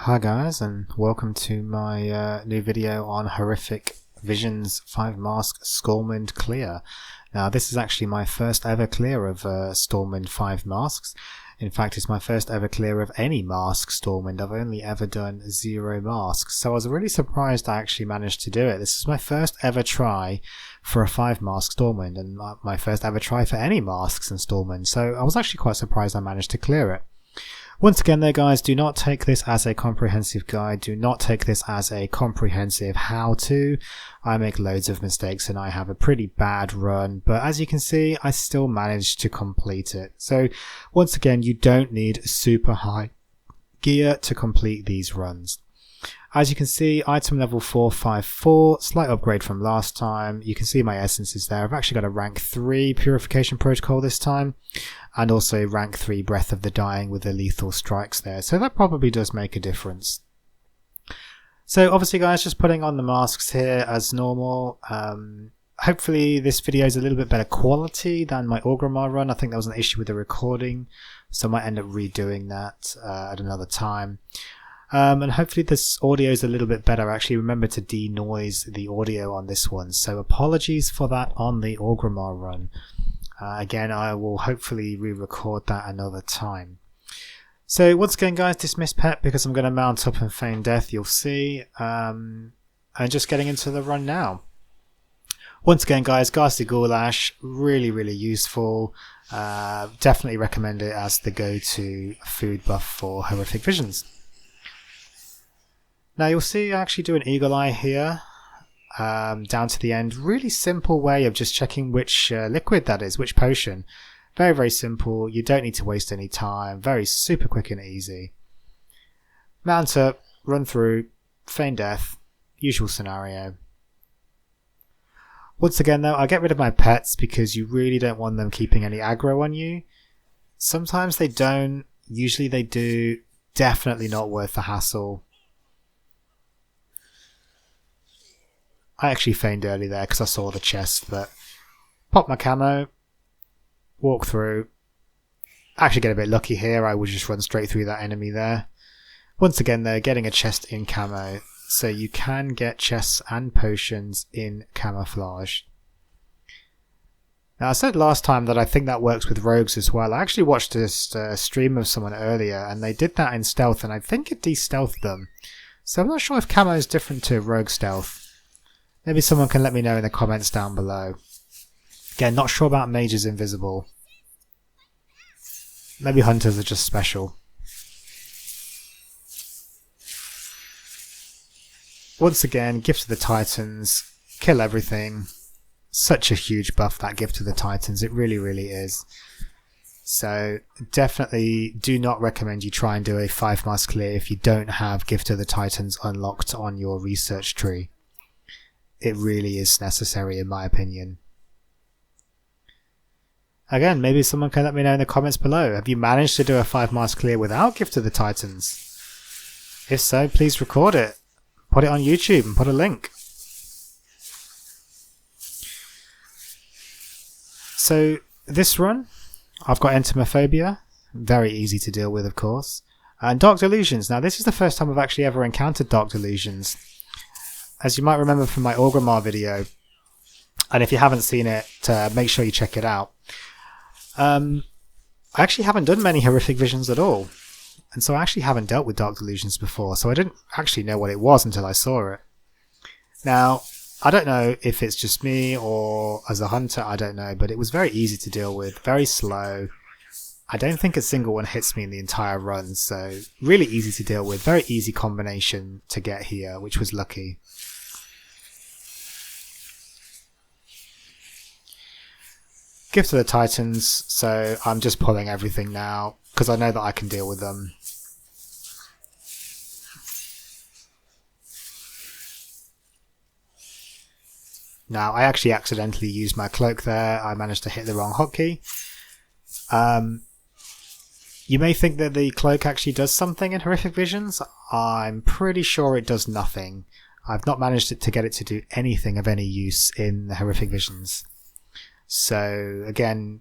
Hi guys, and welcome to my new video on Horrific Vision's 5 Mask Stormwind clear. Now this is actually my first ever clear of Stormwind 5 masks. In fact, it's my first ever clear of any mask Stormwind. I've only ever done 0 masks, so I was really surprised I actually managed to do it. This is my first ever try for a 5 mask Stormwind, and my first ever try for any masks in Stormwind, so I was actually quite surprised I managed to clear it. Once again though guys, do not take this as a comprehensive guide, do not take this as a comprehensive how-to. I make loads of mistakes and I have a pretty bad run, but as you can see I still managed to complete it. So once again, you don't need super high gear to complete these runs. As you can see, item level 454, slight upgrade from last time. You can see my essences there. I've actually got a rank 3 purification protocol this time, and also rank 3 breath of the dying with the lethal strikes there. So that probably does make a difference. So obviously guys, just putting on the masks here as normal. Hopefully this video is a little bit better quality than my Orgrimmar run. I think there was an issue with the recording, so I might end up redoing that at another time. And hopefully this audio is a little bit better. I actually remember to denoise the audio on this one, so apologies for that on the Orgrimmar run. Again, I will hopefully re-record that another time. So once again guys, dismiss pet because I'm going to mount up and feign death, you'll see. And just getting into the run now. Once again guys, Ghastly Goulash, really useful. Definitely recommend it as the go-to food buff for Horrific Visions. Now you'll see I actually do an eagle eye here, down to the end. Really simple way of just checking which liquid that is, which potion. Very simple, you don't need to waste any time, very super quick and easy. Mount up, run through, feign death, usual scenario. Once again though, I get rid of my pets because you really don't want them keeping any aggro on you. Sometimes they don't, usually they do, definitely not worth the hassle. I actually feigned early there because I saw the chest, but pop my camo, walk through. Actually get a bit lucky here, I would just run straight through that enemy there. Once again though, getting a chest in camo, so you can get chests and potions in camouflage. Now I said last time that I think that works with rogues as well. I actually watched this stream of someone earlier and they did that in stealth and I think it de-stealthed them. So I'm not sure if camo is different to rogue stealth. Maybe someone can let me know in the comments down below. Again, not sure about mages invisible. Maybe hunters are just special. Once again, Gift to the Titans, kill everything. Such a huge buff, that Gift to the Titans, it really is. So definitely do not recommend you try and do a 5 mask clear if you don't have Gift to the Titans unlocked on your research tree. It really is necessary in my opinion. Again, maybe someone can let me know in the comments below. Have you managed to do a 5 mask clear without Gift to the Titans? If so, please record it. Put it on YouTube and put a link. So this run, I've got entomophobia. Very easy to deal with, of course. And Dark Delusions. Now this is the first time I've actually ever encountered Dark Delusions. As you might remember from my Orgrimmar video, and if you haven't seen it, make sure you check it out. I actually haven't done many Horrific Visions at all, and so I actually haven't dealt with Dark Delusions before, so I didn't actually know what it was until I saw it. Now, I don't know if it's just me or as a hunter, I don't know, but it was very easy to deal with, very slow. I don't think a single one hits me in the entire run, so really easy to deal with, very easy combination to get here, which was lucky. Gift to the Titans, so I'm just pulling everything now because I know that I can deal with them. Now I actually accidentally used my cloak there, I managed to hit the wrong hotkey. You may think that the cloak actually does something in Horrific Visions. I'm pretty sure it does nothing. I've not managed to get it to do anything of any use in the Horrific Visions. So again,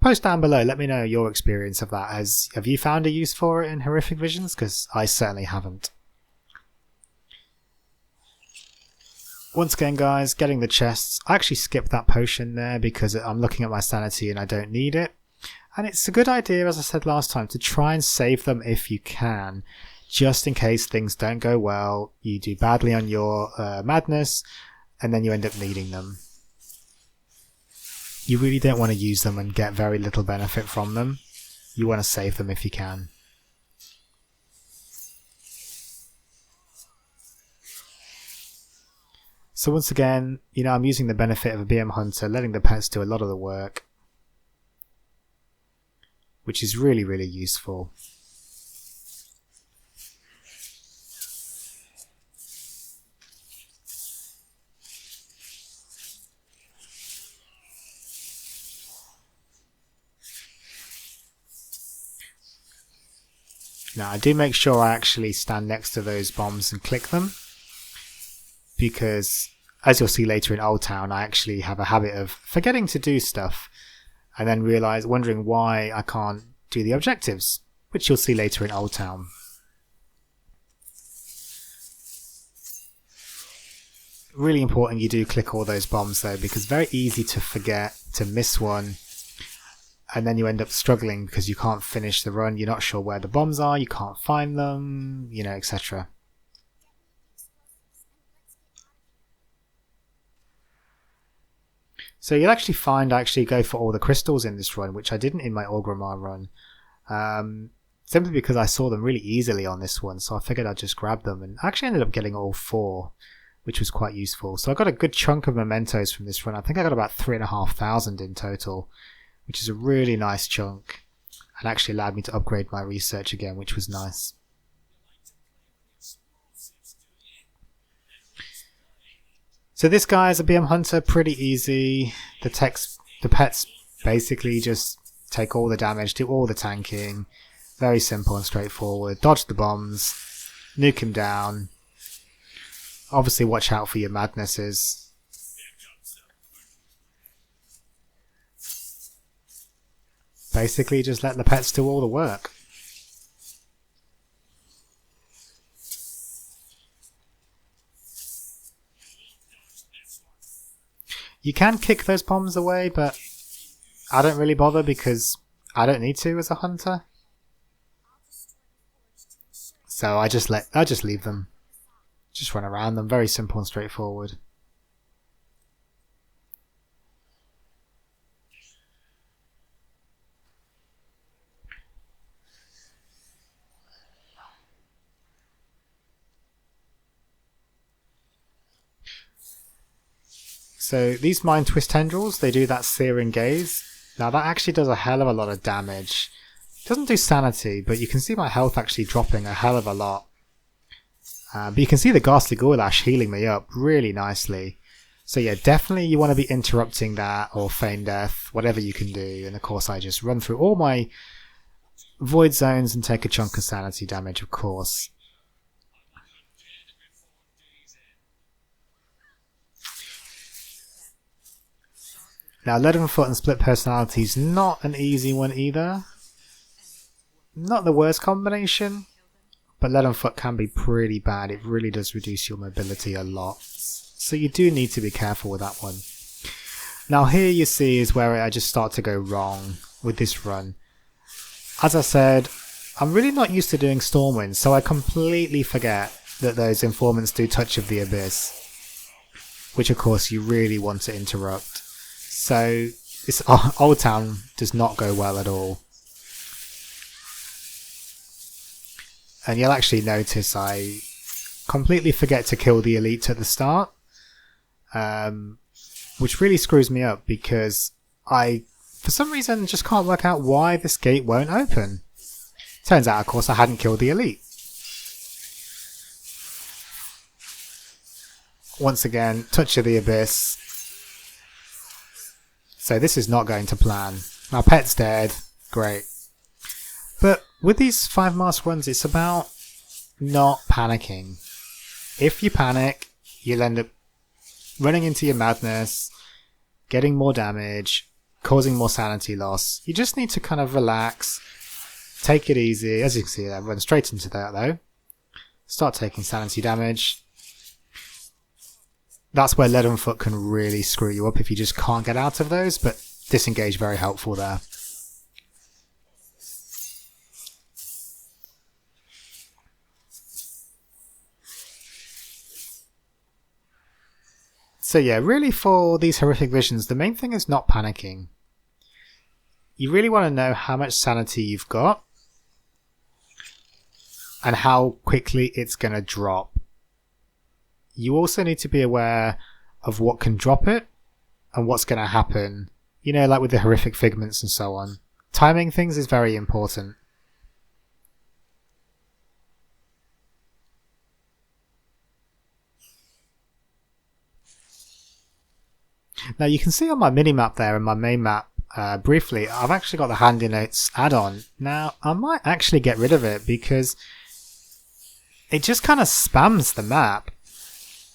post down below, let me know your experience of that. Have you found a use for it in Horrific Visions? Because I certainly haven't. Once again, guys, getting the chests. I actually skipped that potion there because I'm looking at my sanity and I don't need it. And it's a good idea, as I said last time, to try and save them if you can, just in case things don't go well, you do badly on your madness, and then you end up needing them. You really don't want to use them and get very little benefit from them. You want to save them if you can. So once again, I'm using the benefit of a BM Hunter, letting the pets do a lot of the work, which is really, really useful. Now I do make sure I actually stand next to those bombs and click them, because as you'll see later in Old Town, I actually have a habit of forgetting to do stuff and then wondering why I can't do the objectives, which you'll see later in Old Town. Really important you do click all those bombs though, because very easy to forget, to miss one, and then you end up struggling because you can't finish the run, you're not sure where the bombs are, you can't find them, etc. So you'll actually find I actually go for all the crystals in this run, which I didn't in my Orgrimmar run. Simply because I saw them really easily on this one, so I figured I'd just grab them, and I actually ended up getting all 4, which was quite useful. So I got a good chunk of mementos from this run. I think I got about 3,500 in total, which is a really nice chunk, and actually allowed me to upgrade my research again, which was nice. So this guy is a BM Hunter, pretty easy. The pets basically just take all the damage, do all the tanking. Very simple and straightforward. Dodge the bombs, nuke him down. Obviously watch out for your madnesses. Basically just let the pets do all the work. You can kick those bombs away, but I don't really bother because I don't need to as a hunter. So I just leave them. Just run around them. Very simple and straightforward. So these Mind Twist Tendrils, they do that Searing Gaze. Now that actually does a hell of a lot of damage. It doesn't do sanity, but you can see my health actually dropping a hell of a lot. But you can see the Ghastly Goulash healing me up really nicely. So yeah, definitely you want to be interrupting that or feign death, whatever you can do. And of course I just run through all my void zones and take a chunk of sanity damage, of course. Now, Leadenfoot and Split Personality is not an easy one either. Not the worst combination, but Leadenfoot can be pretty bad. It really does reduce your mobility a lot. So you do need to be careful with that one. Now here you see is where I just start to go wrong with this run. As I said, I'm really not used to doing Stormwind, so I completely forget that those informants do Touch of the Abyss, which of course you really want to interrupt. So this Old Town does not go well at all. And you'll actually notice I completely forget to kill the elite at the start, which really screws me up because I, for some reason, just can't work out why this gate won't open. Turns out, of course, I hadn't killed the elite. Once again, Touch of the Abyss. So this is not going to plan. My pet's dead. Great. But with these 5 mask runs, it's about not panicking. If you panic, you'll end up running into your madness, getting more damage, causing more sanity loss. You just need to kind of relax, take it easy. As you can see, I run straight into that though. Start taking sanity damage. That's where Leaden Foot can really screw you up if you just can't get out of those, but disengage very helpful there. So yeah, really for these horrific visions, the main thing is not panicking. You really want to know how much sanity you've got and how quickly it's going to drop. You also need to be aware of what can drop it and what's going to happen. You know, like with the horrific figments and so on. Timing things is very important. Now you can see on my mini-map there and my main map, briefly, I've actually got the Handy Notes add-on. Now, I might actually get rid of it because it just kind of spams the map.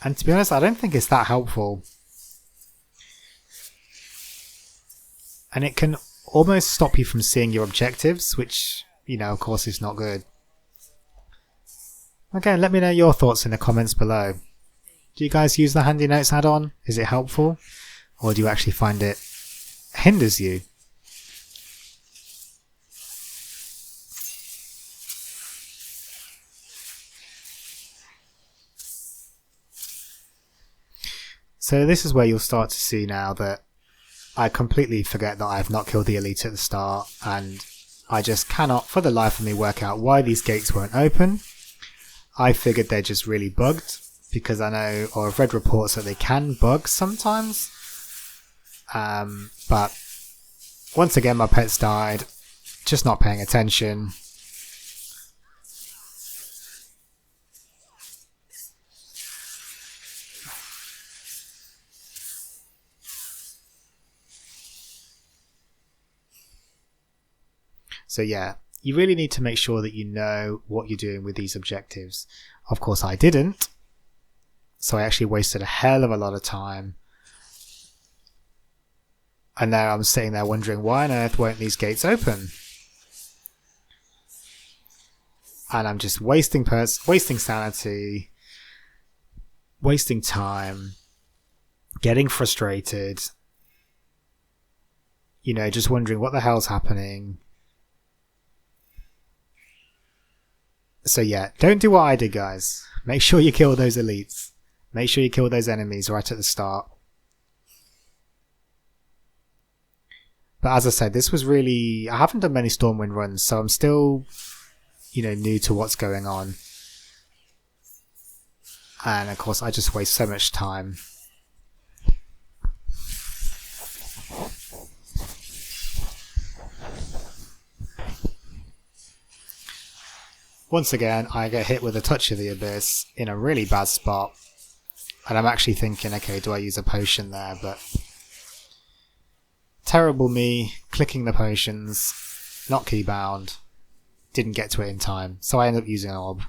And to be honest, I don't think it's that helpful. And it can almost stop you from seeing your objectives, which, you know, of course is not good. Okay, let me know your thoughts in the comments below. Do you guys use the Handy Notes add-on? Is it helpful? Or do you actually find it hinders you? So this is where you'll start to see now that I completely forget that I have not killed the elite at the start, and I just cannot for the life of me work out why these gates weren't open. I figured they're just really bugged, because I know, or I've read reports that they can bug sometimes. But once again my pets died, just not paying attention. So yeah, you really need to make sure that you know what you're doing with these objectives. Of course I didn't, so I actually wasted a hell of a lot of time. And now I'm sitting there wondering, why on earth won't these gates open? And I'm just wasting sanity, wasting time, getting frustrated, you know, just wondering what the hell's happening. So yeah, don't do what I did, guys. Make sure you kill those elites. Make sure you kill those enemies right at the start. But as I said, this was really... I haven't done many Stormwind runs, so I'm still, you know, new to what's going on. And of course, I just waste so much time. Once again, I get hit with a touch of the abyss in a really bad spot. And I'm actually thinking, okay, do I use a potion there? But... terrible me, clicking the potions, not keybound, didn't get to it in time, so I ended up using an orb.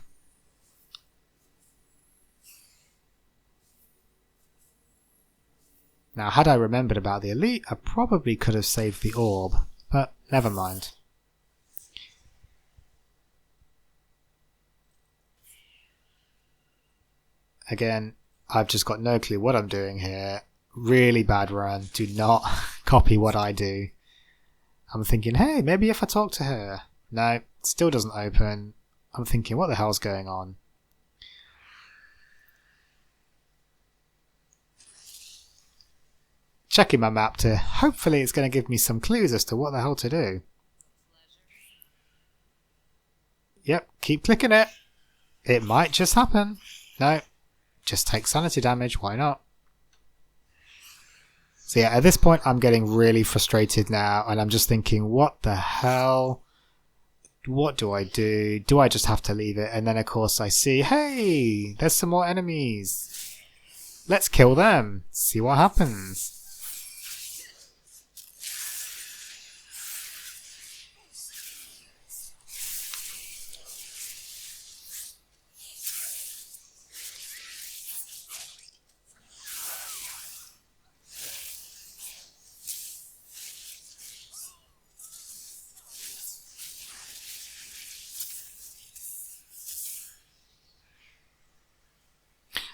Now, had I remembered about the elite, I probably could have saved the orb, but never mind. Again, I've just got no clue what I'm doing here. Really bad run. Do not copy what I do. I'm thinking, hey, maybe if I talk to her. No, still doesn't open. I'm thinking, what the hell's going on? Checking my map to hopefully it's going to give me some clues as to what the hell to do. Yep, keep clicking it. It might just happen. No, just take sanity damage, why not? So yeah, at this point I'm getting really frustrated now, and I'm just thinking, what the hell? What do I do? Do I just have to leave it? And then of course I see, hey, there's some more enemies. Let's kill them, see what happens.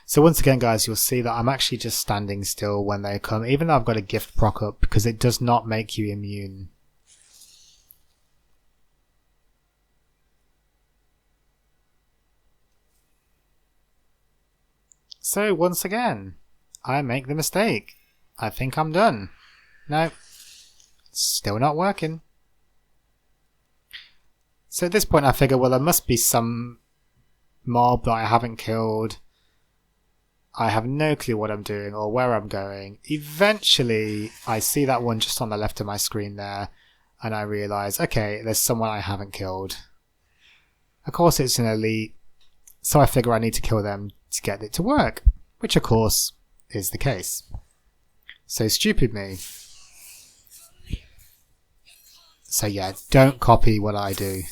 So once again, guys, you'll see that I'm actually just standing still when they come, even though I've got a gift proc up, because it does not make you immune. So once again, I make the mistake. I think I'm done. No, still not working. So at this point I figure, well, there must be some mob that I haven't killed. I have no clue what I'm doing or where I'm going. Eventually I see that one just on the left of my screen there, and I realise, okay, there's someone I haven't killed. Of course it's an elite, so I figure I need to kill them to get it to work, which of course is the case. So stupid me. So yeah, don't copy what I do.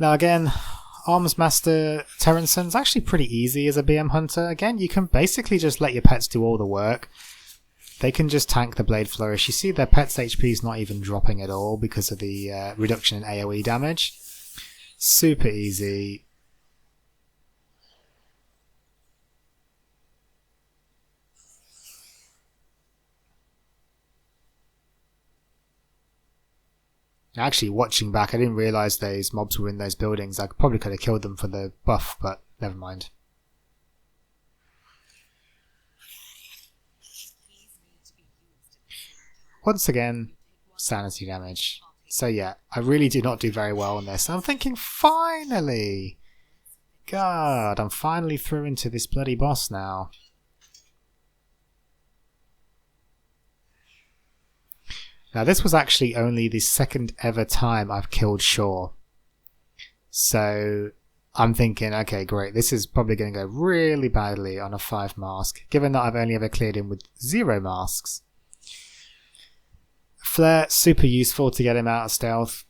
Now again, Arms Master Terranson's actually pretty easy as a BM Hunter. Again, you can basically just let your pets do all the work. They can just tank the Blade Flourish. You see their pet's HP is not even dropping at all because of the reduction in AoE damage. Super easy. Actually, watching back, I didn't realise those mobs were in those buildings. I probably could have killed them for the buff, but never mind. Once again, sanity damage. So yeah, I really did not do very well on this. I'm thinking, finally! God, I'm finally through into this bloody boss now. Now this was actually only the second ever time I've killed Shaw. So I'm thinking, okay, great, this is probably going to go really badly on a 5 mask, given that I've only ever cleared him with 0 masks. Flare, super useful to get him out of stealth.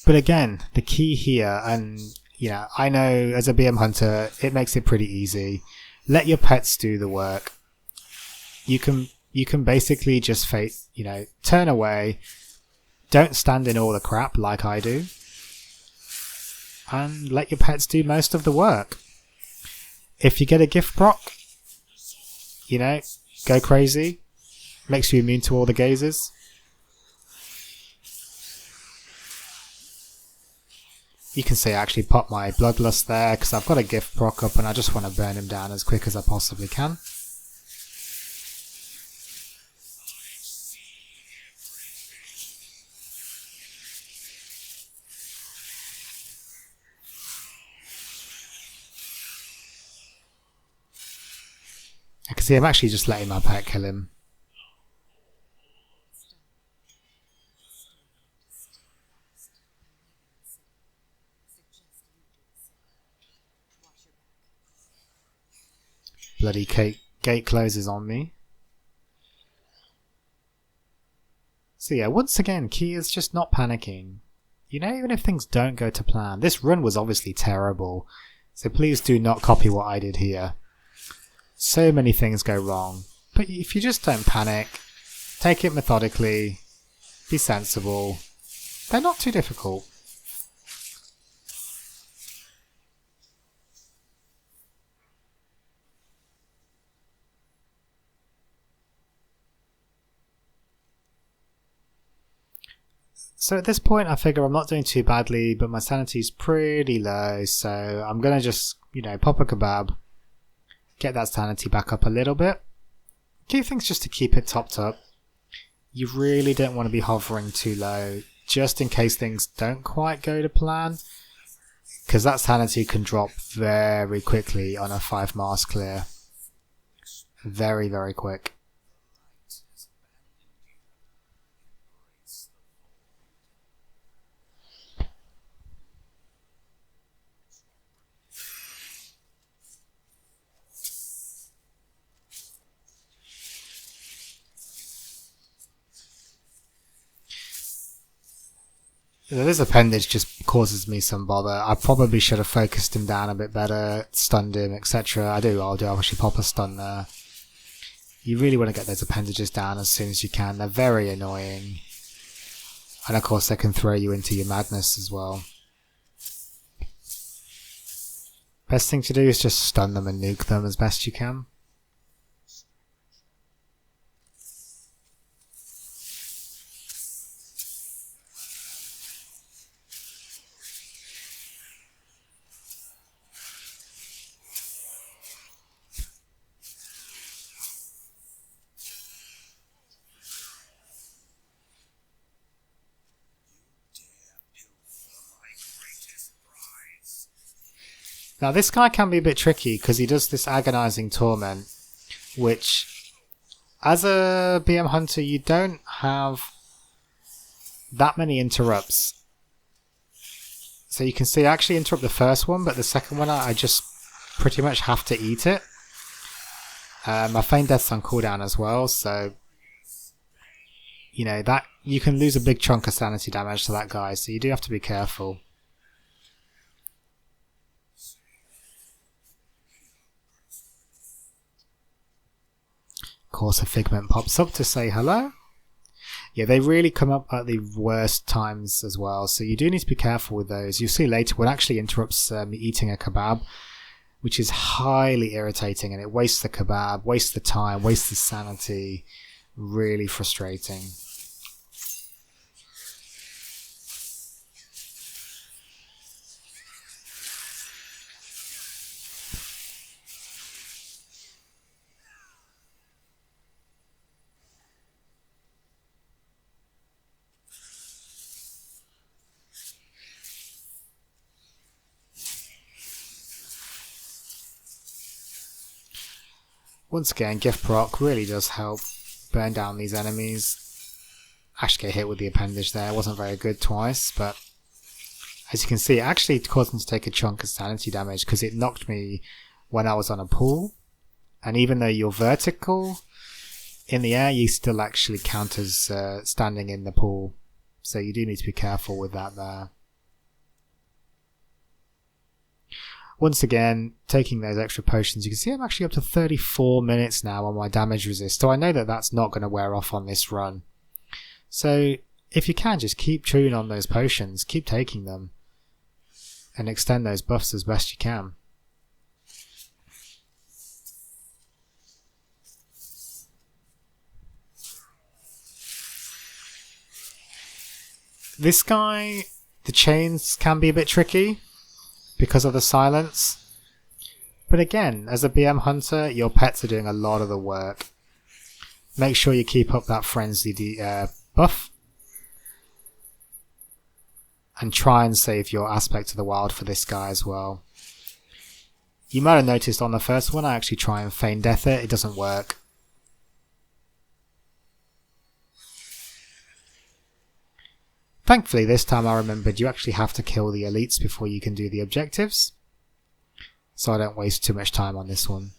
But again, the key here, and you know, I know as a BM Hunter, it makes it pretty easy. Let your pets do the work. You can basically just turn away. Don't stand in all the crap like I do. And let your pets do most of the work. If you get a gift proc, you know, go crazy. Makes you immune to all the gazers. You can see I actually popped my Bloodlust there because I've got a gift proc up and I just want to burn him down as quick as I possibly can. I can see I'm actually just letting my pet kill him. Bloody gate closes on me. So yeah, once again, key is just not panicking. You know, even if things don't go to plan. This run was obviously terrible, so please do not copy what I did here. So many things go wrong, but if you just don't panic, take it methodically, be sensible, they're not too difficult. So at this point I figure I'm not doing too badly, but my sanity's pretty low, so I'm gonna just, you know, pop a kebab, get that sanity back up a little bit. Key thing's just to keep it topped up. You really don't want to be hovering too low, just in case things don't quite go to plan, because that sanity can drop very quickly on a 5 mask clear. Very, very quick. This appendage just causes me some bother. I probably should have focused him down a bit better, stunned him, etc. I'll actually pop a stun there. You really want to get those appendages down as soon as you can. They're very annoying. And of course they can throw you into your madness as well. Best thing to do is just stun them and nuke them as best you can. Now this guy can be a bit tricky because he does this agonizing torment, which as a BM hunter you don't have that many interrupts. So you can see I actually interrupt the first one, but the second one I just pretty much have to eat it. My feign death's on cooldown as well, so you know that you can lose a big chunk of sanity damage to that guy, so you do have to be careful. Of course a Figment pops up to say hello. Yeah, they really come up at the worst times as well, so you do need to be careful with those. You'll see later what actually interrupts me eating a kebab, which is highly irritating, and it wastes the kebab, wastes the time, wastes the sanity. Really frustrating. Once again, gift proc really does help burn down these enemies. Actually get hit with the appendage there, it wasn't very good twice, but as you can see it actually caused me to take a chunk of sanity damage because it knocked me when I was on a pool, and even though you're vertical in the air you still actually count as standing in the pool, so you do need to be careful with that there. Once again, taking those extra potions, you can see I'm actually up to 34 minutes now on my damage resist, so I know that that's not going to wear off on this run. So if you can, just keep chewing on those potions, keep taking them, and extend those buffs as best you can. This guy, the chains can be a bit tricky because of the silence, but again, as a BM hunter your pets are doing a lot of the work. Make sure you keep up that frenzy buff and try and save your aspect of the wild for this guy as well. You might have noticed on the first one I actually try and feign death it doesn't work. Thankfully this time I remembered you actually have to kill the elites before you can do the objectives, so I don't waste too much time on this one.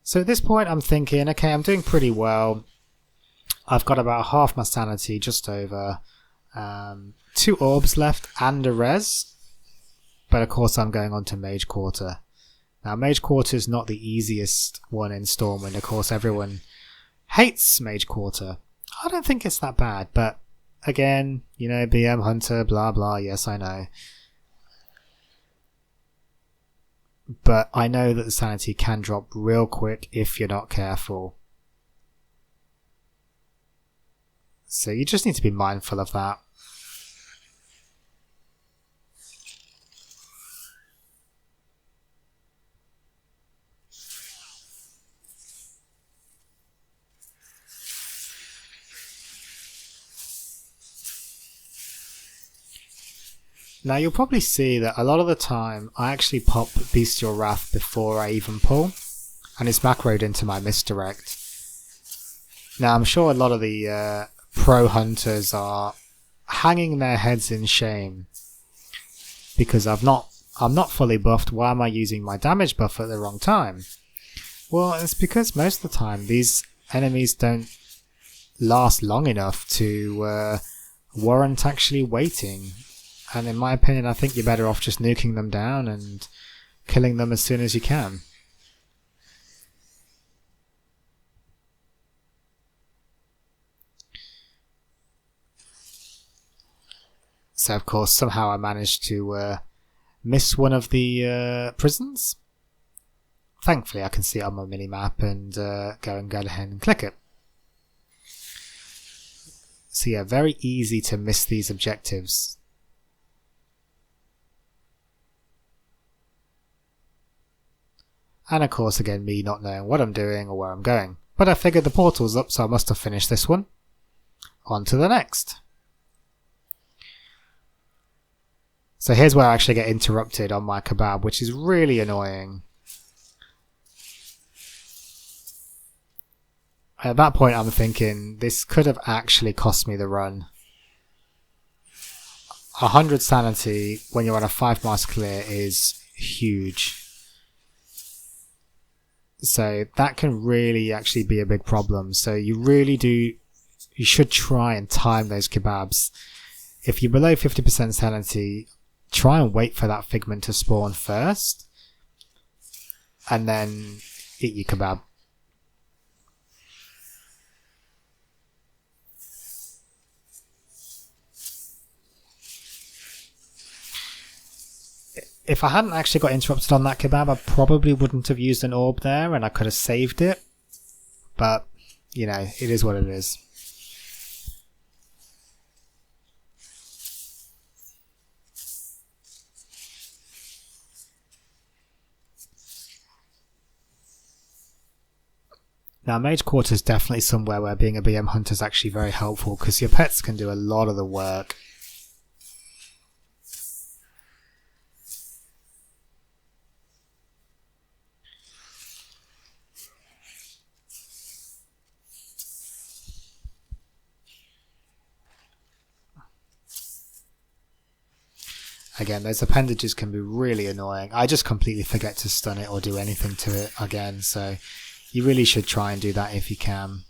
So at this point I'm thinking, okay, I'm doing pretty well. I've got about half my sanity, just over. 2 orbs left and a res, but of course I'm going on to Mage Quarter. Now Mage Quarter is not the easiest one in Stormwind, of course everyone hates Mage Quarter. I don't think it's that bad, but again, you know, BM Hunter, blah blah, yes I know. But I know that the sanity can drop real quick if you're not careful. So you just need to be mindful of that. Now you'll probably see that a lot of the time I actually pop Bestial Wrath before I even pull, and it's macroed into my misdirect. Now I'm sure a lot of the pro hunters are hanging their heads in shame because I'm not fully buffed. Why am I using my damage buff at the wrong time? Well, it's because most of the time these enemies don't last long enough to warrant actually waiting. And in my opinion, I think you're better off just nuking them down and killing them as soon as you can. So of course somehow I managed to miss one of the prisons. Thankfully I can see it on my mini-map and go ahead and click it. So yeah, very easy to miss these objectives. And of course again, me not knowing what I'm doing or where I'm going. But I figured the portal's up, so I must have finished this one. On to the next. So here's where I actually get interrupted on my kebab, which is really annoying. At that point I'm thinking, this could have actually cost me the run. 100 sanity when you're on a 5 mask clear is huge. So that can really actually be a big problem. So you should try and time those kebabs. If you're below 50% sanity, try and wait for that figment to spawn first, and then eat your kebab. If I hadn't actually got interrupted on that kebab, I probably wouldn't have used an orb there and I could have saved it. But, you know, it is what it is. Now, Mage Quarter is definitely somewhere where being a BM hunter is actually very helpful because your pets can do a lot of the work. Again, those appendages can be really annoying. I just completely forget to stun it or do anything to it again, so you really should try and do that if you can.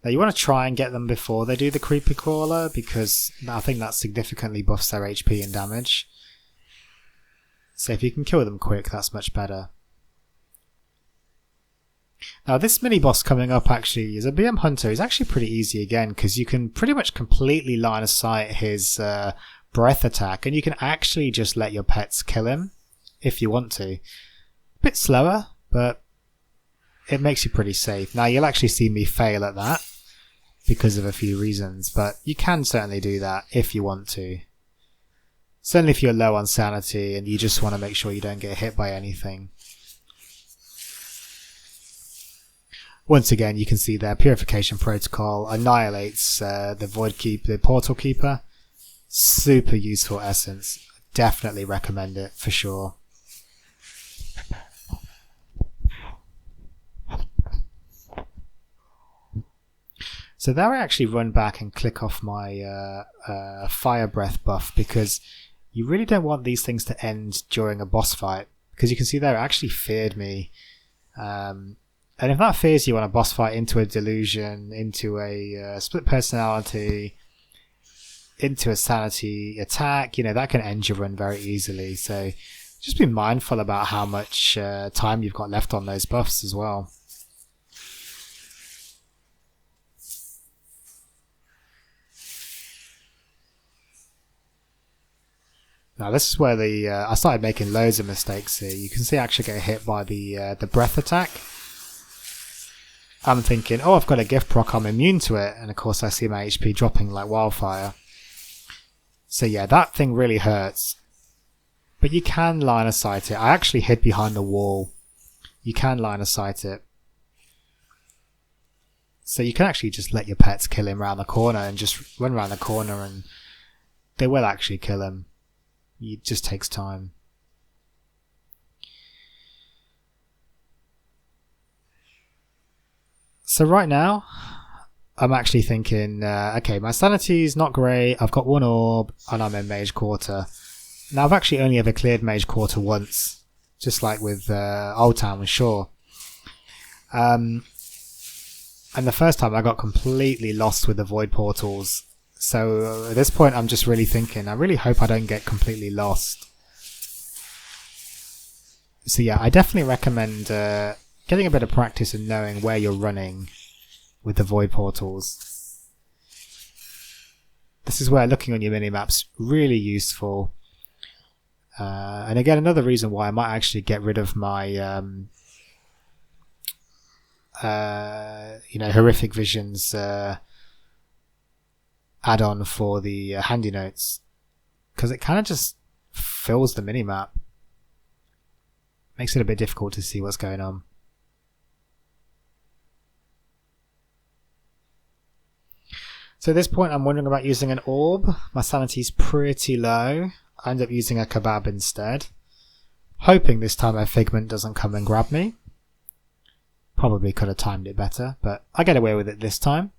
Now you want to try and get them before they do the creepy crawler, because I think that significantly buffs their HP and damage. So if you can kill them quick, that's much better. Now this mini boss coming up actually is a BM hunter. He's actually pretty easy again because you can pretty much completely line of sight his breath attack, and you can actually just let your pets kill him if you want to. A bit slower, but it makes you pretty safe. Now you'll actually see me fail at that because of a few reasons, but you can certainly do that if you want to. Certainly if you're low on sanity and you just want to make sure you don't get hit by anything. Once again, you can see their purification protocol annihilates the portal keeper. Super useful essence. Definitely recommend it for sure. So there I actually run back and click off my fire breath buff, because you really don't want these things to end during a boss fight, because you can see there it actually feared me. And if that fears you on a boss fight into a delusion, into a split personality, into a sanity attack, you know, that can end your run very easily. So just be mindful about how much time you've got left on those buffs as well. Now this is where I started making loads of mistakes here. You can see I actually get hit by the breath attack. I'm thinking, oh, I've got a gift proc, I'm immune to it, and of course I see my HP dropping like wildfire. So yeah, that thing really hurts. But you can line of sight it. I actually hid behind the wall. You can line of sight it. So you can actually just let your pets kill him around the corner and just run around the corner and they will actually kill him. It just takes time. So right now, I'm actually thinking, okay, my sanity is not great, I've got one orb, and I'm in Mage Quarter. Now I've actually only ever cleared Mage Quarter once, just like with Old Town with Shaw. And the first time I got completely lost with the Void Portals. So at this point I'm just really thinking, I really hope I don't get completely lost. So yeah, I definitely recommend getting a bit of practice and knowing where you're running with the Void Portals. This is where looking on your minimap's really useful. And again, another reason why I might actually get rid of my Horrific Visions add-on for the handy notes, because it kind of just fills the minimap, makes it a bit difficult to see what's going on. So at this point I'm wondering about using an orb. My sanity's pretty low. I end up using a kebab instead, hoping this time a figment doesn't come and grab me. Probably could have timed it better, but I get away with it this time.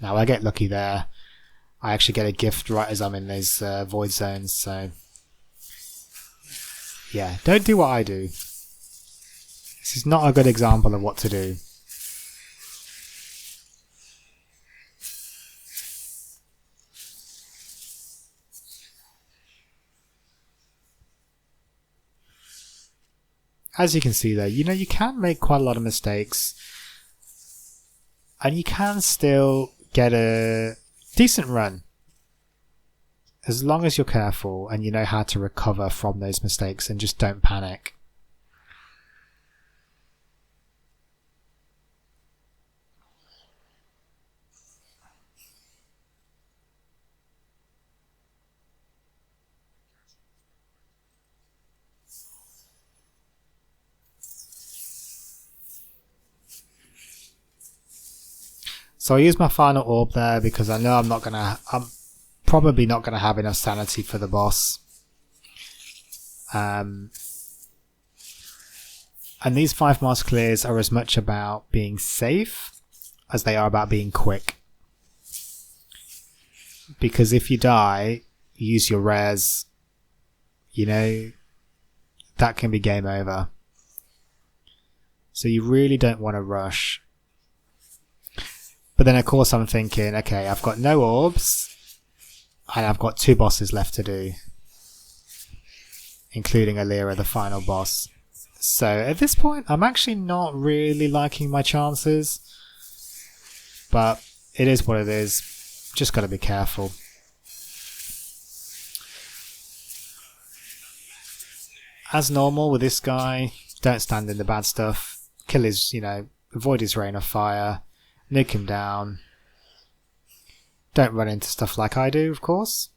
Now I get lucky there. I actually get a gift right as I'm in those void zones, so yeah, don't do what I do. This is not a good example of what to do. As you can see though, you can make quite a lot of mistakes, and you can still get a decent run as long as you're careful and you know how to recover from those mistakes and just don't panic. So I use my final orb there because I know I'm probably not gonna have enough sanity for the boss. And these 5 mask clears are as much about being safe as they are about being quick. Because if you die, use your rares, that can be game over. So you really don't want to rush. But then of course I'm thinking, okay, I've got no orbs and I've got 2 bosses left to do, including Alira, the final boss. So at this point I'm actually not really liking my chances, but it is what it is. Just got to be careful. As normal with this guy, don't stand in the bad stuff. Kill his, avoid his rain of fire. Nuke him down. Don't run into stuff like I do, of course.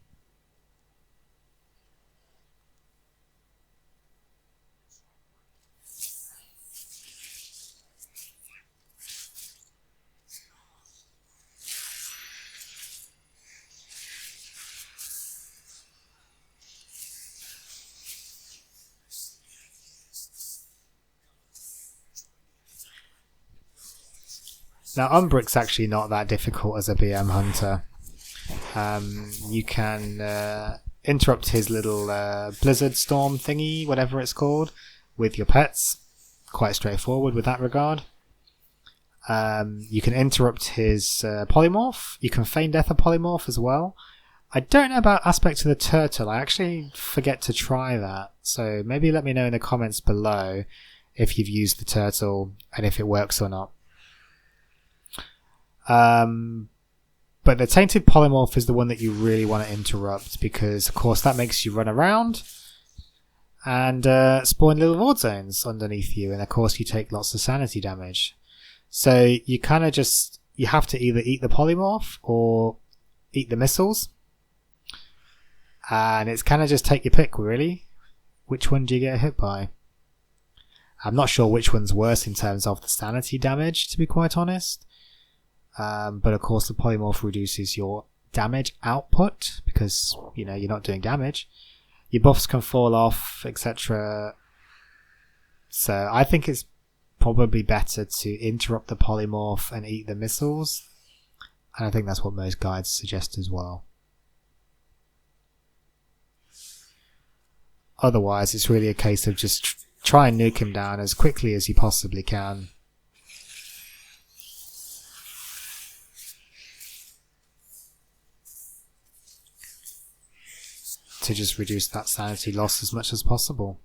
Now Umbric's actually not that difficult as a BM hunter. You can interrupt his little blizzard storm thingy, whatever it's called, with your pets. Quite straightforward with that regard. You can interrupt his polymorph. You can feign death a polymorph as well. I don't know about aspect to the turtle. I actually forget to try that. So maybe let me know in the comments below if you've used the turtle and if it works or not. But the tainted polymorph is the one that you really want to interrupt, because of course that makes you run around and spawn little void zones underneath you, and of course you take lots of sanity damage. So you kind of you have to either eat the polymorph or eat the missiles, and it's kind of just take your pick really. Which one do you get hit by? I'm not sure which one's worse in terms of the sanity damage, to be quite honest. But of course the polymorph reduces your damage output because you're not doing damage. Your buffs can fall off, etc. So I think it's probably better to interrupt the polymorph and eat the missiles. And I think that's what most guides suggest as well. Otherwise, it's really a case of just try and nuke him down as quickly as you possibly can. To just reduce that sanity loss as much as possible.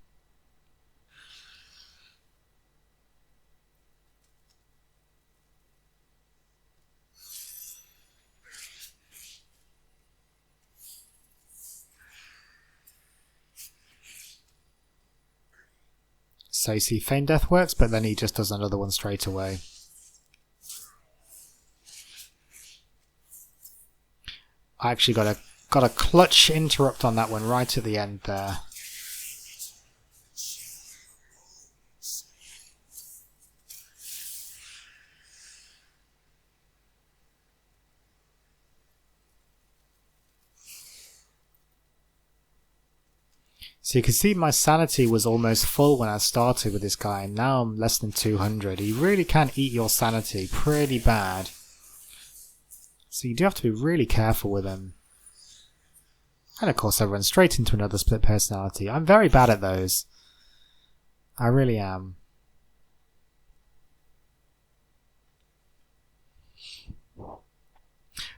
So you see Feign Death works, but then he just does another one straight away. I actually got a clutch interrupt on that one right at the end there. So you can see my sanity was almost full when I started with this guy, and now I'm less than 200. He really can eat your sanity pretty bad. So you do have to be really careful with him. And of course I run straight into another split personality. I'm very bad at those. I really am.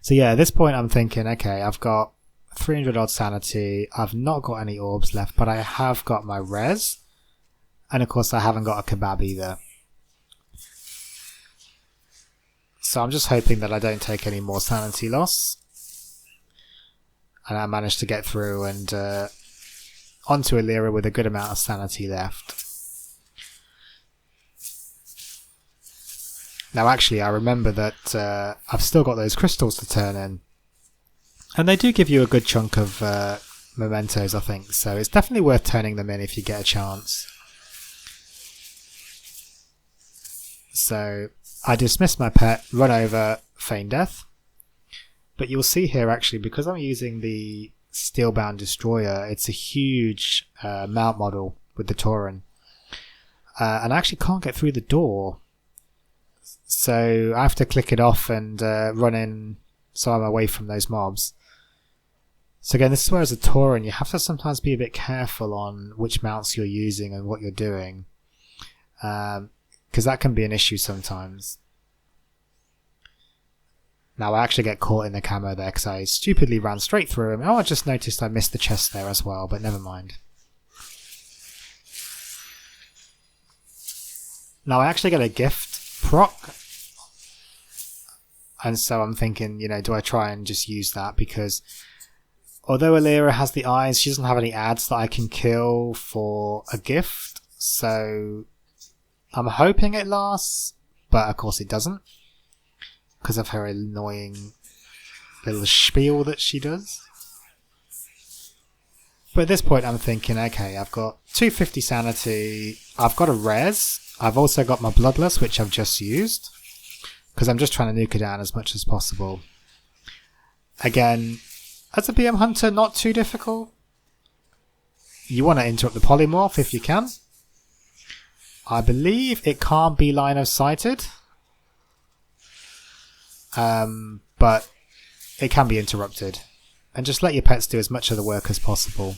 So yeah, at this point I'm thinking, okay, I've got 300 odd sanity, I've not got any orbs left, but I have got my res, and of course I haven't got a kebab either. So I'm just hoping that I don't take any more sanity loss, and I manage to get through and onto Illyria with a good amount of sanity left. Now actually I remember that I've still got those crystals to turn in. And they do give you a good chunk of mementos, I think, so it's definitely worth turning them in if you get a chance. So I dismiss my pet, run over, Feign Death. But you'll see here actually, because I'm using the Steelbound Destroyer, it's a huge mount model with the Tauren. And I actually can't get through the door. So I have to click it off and run in so I'm away from those mobs. So again, this is where as a Tauren you have to sometimes be a bit careful on which mounts you're using and what you're doing. Because that can be an issue sometimes. Now I actually get caught in the camo there because I stupidly ran straight through him. Oh, I just noticed I missed the chest there as well, but never mind. Now I actually get a gift proc. And so I'm thinking, you know, do I try and just use that? Because although Illyria has the eyes, she doesn't have any ads that I can kill for a gift. So I'm hoping it lasts, but of course it doesn't. Because of her annoying little spiel that she does. But at this point I'm thinking, okay, I've got 250 sanity, I've got a res, I've also got my bloodlust, which I've just used. Because I'm just trying to nuke her down as much as possible. Again, as a BM hunter, not too difficult. You want to interrupt the polymorph if you can. I believe it can't be line of sighted. But it can be interrupted. And just let your pets do as much of the work as possible.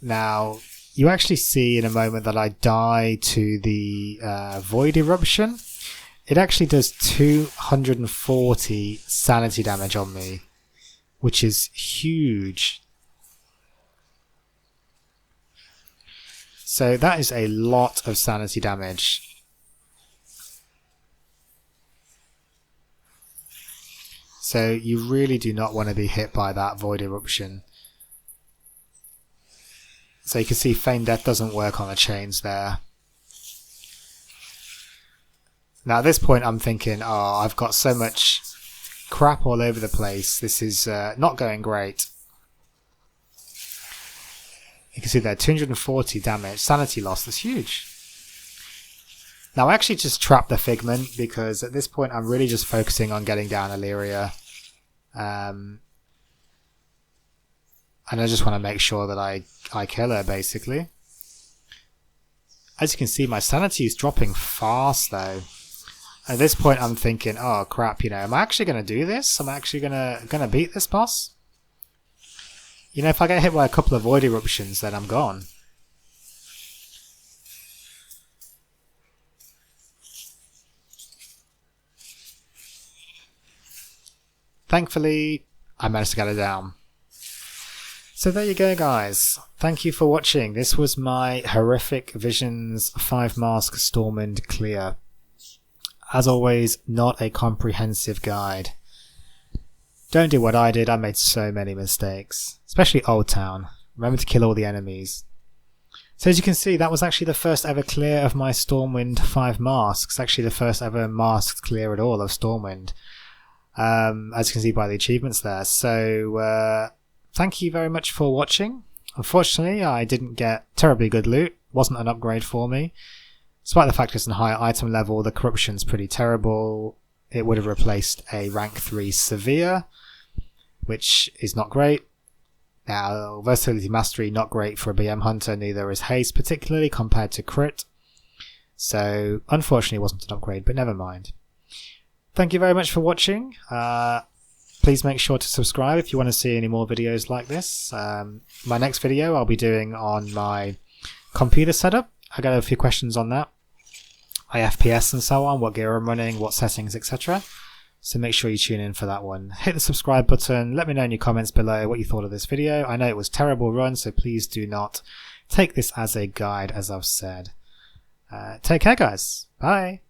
Now, you actually see in a moment that I die to the Void Eruption. It actually does 240 sanity damage on me, which is huge. So that is a lot of sanity damage. So you really do not want to be hit by that Void Eruption. So you can see Feign Death doesn't work on the chains there. Now at this point I'm thinking, oh, I've got so much crap all over the place. This is not going great. You can see there, 240 damage, sanity loss, that's huge. Now I actually just trapped the Figment because at this point I'm really just focusing on getting down Illyria. And I just want to make sure that I kill her, basically. As you can see, my sanity is dropping fast, though. At this point, I'm thinking, oh crap, you know, am I actually going to do this? Am I actually gonna beat this boss? You know, if I get hit by a couple of void eruptions, then I'm gone. Thankfully, I managed to get her down. So there you go, guys. Thank you for watching. This was my Horrific Visions 5 Mask Stormwind clear. As always, not a comprehensive guide. Don't do what I did. I made so many mistakes, especially Old Town. Remember to kill all the enemies. So as you can see, that was actually the first ever clear of my Stormwind 5 masks. Actually the first ever masked clear at all of Stormwind. As you can see by the achievements there. So thank you very much for watching. Unfortunately, I didn't get terribly good loot. Wasn't an upgrade for me. Despite the fact it's in higher item level, the corruption's pretty terrible. It would have replaced a rank 3 severe, which is not great. Now, versatility mastery, not great for a BM hunter, neither is haste, particularly compared to crit. So, unfortunately, it wasn't an upgrade, but never mind. Thank you very much for watching. Please make sure to subscribe if you want to see any more videos like this. My next video I'll be doing on my computer setup. I got a few questions on that. My FPS and so on, what gear I'm running, what settings, etc. So make sure you tune in for that one. Hit the subscribe button. Let me know in your comments below what you thought of this video. I know it was a terrible run, so please do not take this as a guide, as I've said. Take care, guys. Bye.